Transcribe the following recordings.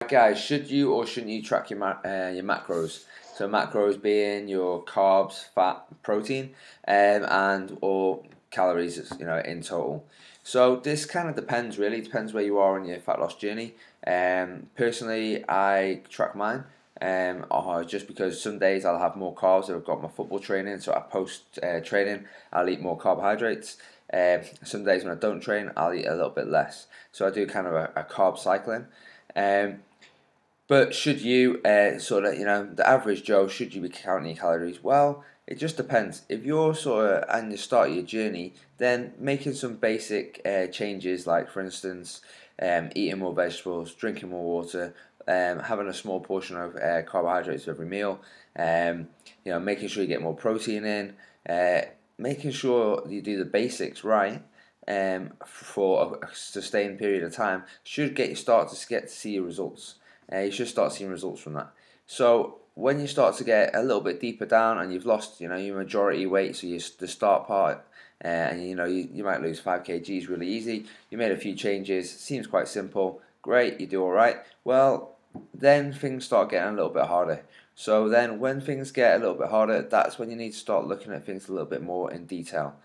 Guys, should you or shouldn't you track your macros? So macros being your carbs, fat, protein, and or calories, in total. So this kind of depends really. Depends where you are on your fat loss journey. Personally, I track mine. Just because some days I'll have more carbs if I've got my football training, so I post training I'll eat more carbohydrates. Some days when I don't train, I'll eat a little bit less. So I do kind of a carb cycling. But should you, the average Joe, should you be counting your calories? Well, it just depends. If you're sort of at the start of your journey, then making some basic changes, like for instance, eating more vegetables, drinking more water, having a small portion of carbohydrates every meal, making sure you get more protein in, making sure you do the basics right. For a sustained period of time should get to see your results. You should start seeing results from that. So when you start to get a little bit deeper down and you've lost, your majority weight, so the start part, and you might lose 5 kgs really easy. You made a few changes, seems quite simple. Great, you do all right. Well, then things start getting a little bit harder. So then when things get a little bit harder, that's when you need to start looking at things a little bit more in detail.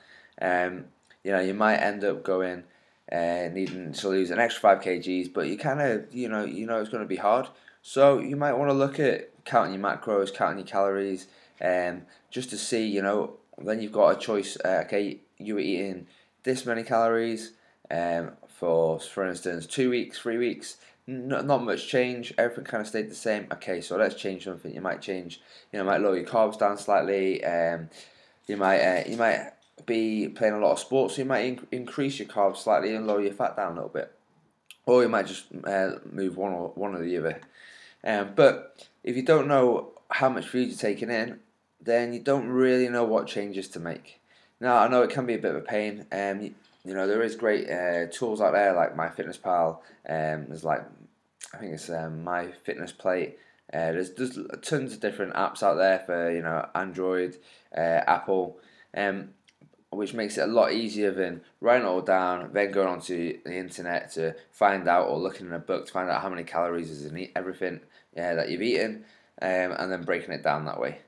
You might end up going needing to lose an extra 5 kgs, but you kind of it's going to be hard. So you might want to look at counting your macros, counting your calories, just to see then you've got a choice. Okay, you were eating this many calories for instance 2 weeks, 3 weeks. Not much change. Everything kind of stayed the same. Okay, so let's change something. You might change. Might lower your carbs down slightly. You might be playing a lot of sports, so you might increase your carbs slightly and lower your fat down a little bit, or you might just move one or the other. But if you don't know how much food you're taking in, then you don't really know what changes to make. Now I know it can be a bit of a pain. There is great tools out there like MyFitnessPal. There's like I think it's MyFitnessPlate. There's tons of different apps out there for Android, Apple. Which makes it a lot easier than writing it all down, then going onto the internet to find out, or looking in a book to find out how many calories is in everything that you've eaten, and then breaking it down that way.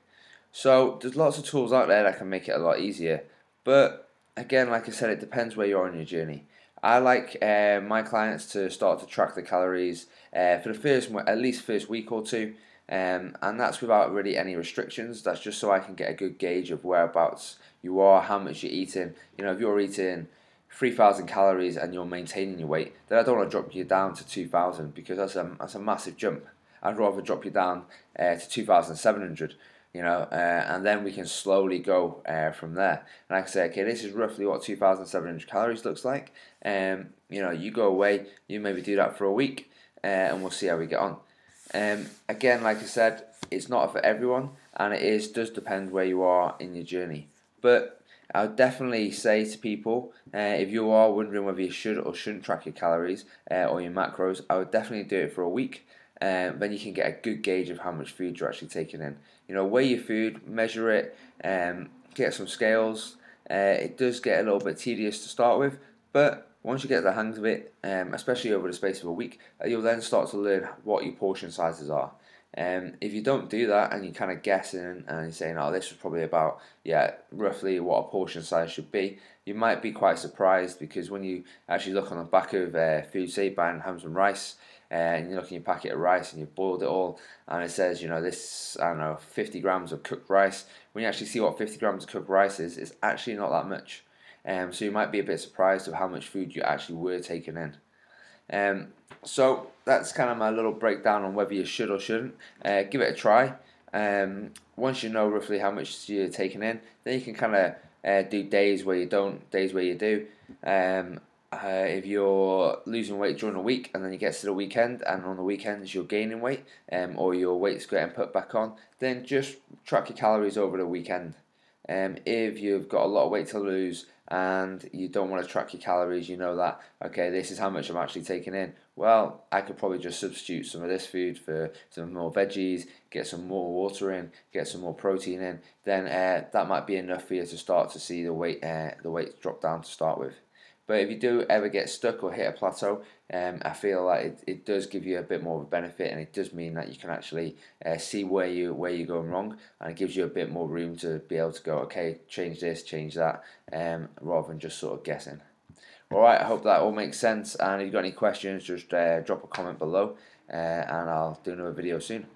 So there's lots of tools out there that can make it a lot easier. But again, like I said, it depends where you are on your journey. I like my clients to start to track the calories for at least first week or two, and that's without really any restrictions. That's just so I can get a good gauge of whereabouts you are, how much you're eating. If you're eating 3,000 calories and you're maintaining your weight, then I don't want to drop you down to 2,000 because that's a massive jump. I'd rather drop you down to 2,700. And then we can slowly go from there. And I can say, okay, this is roughly what 2,700 calories looks like. You go away, you maybe do that for a week, and we'll see how we get on. Again, like I said, it's not for everyone, and does depend where you are in your journey. But I would definitely say to people, if you are wondering whether you should or shouldn't track your calories or your macros, I would definitely do it for a week. Then you can get a good gauge of how much food you're actually taking in. Weigh your food, measure it, get some scales. It does get a little bit tedious to start with, but once you get the hang of it, especially over the space of a week, you'll then start to learn what your portion sizes are. If you don't do that and you're kind of guessing and you're saying, oh, this was probably about, roughly what a portion size should be, you might be quite surprised, because when you actually look on the back of food, say buying hams and rice, and you look in your packet of rice and you've boiled it all, and it says, this, 50 grams of cooked rice. When you actually see what 50 grams of cooked rice is, it's actually not that much. So you might be a bit surprised of how much food you actually were taking in. So that's kind of my little breakdown on whether you should or shouldn't. Give it a try. Once you know roughly how much you're taking in, then you can kind of do days where you don't, days where you do. If you're losing weight during the week and then you get to the weekend and on the weekends you're gaining weight, or your weight's getting put back on, then just track your calories over the weekend. If you've got a lot of weight to lose and you don't want to track your calories, you know that, okay, this is how much I'm actually taking in. Well, I could probably just substitute some of this food for some more veggies, get some more water in, get some more protein in. Then that might be enough for you to start to see the weight drop down to start with. But if you do ever get stuck or hit a plateau, I feel like it does give you a bit more of a benefit, and it does mean that you can actually see where you're going wrong, and it gives you a bit more room to be able to go, okay, change this, change that, rather than just sort of guessing. Alright, I hope that all makes sense, and if you've got any questions, just drop a comment below, and I'll do another video soon.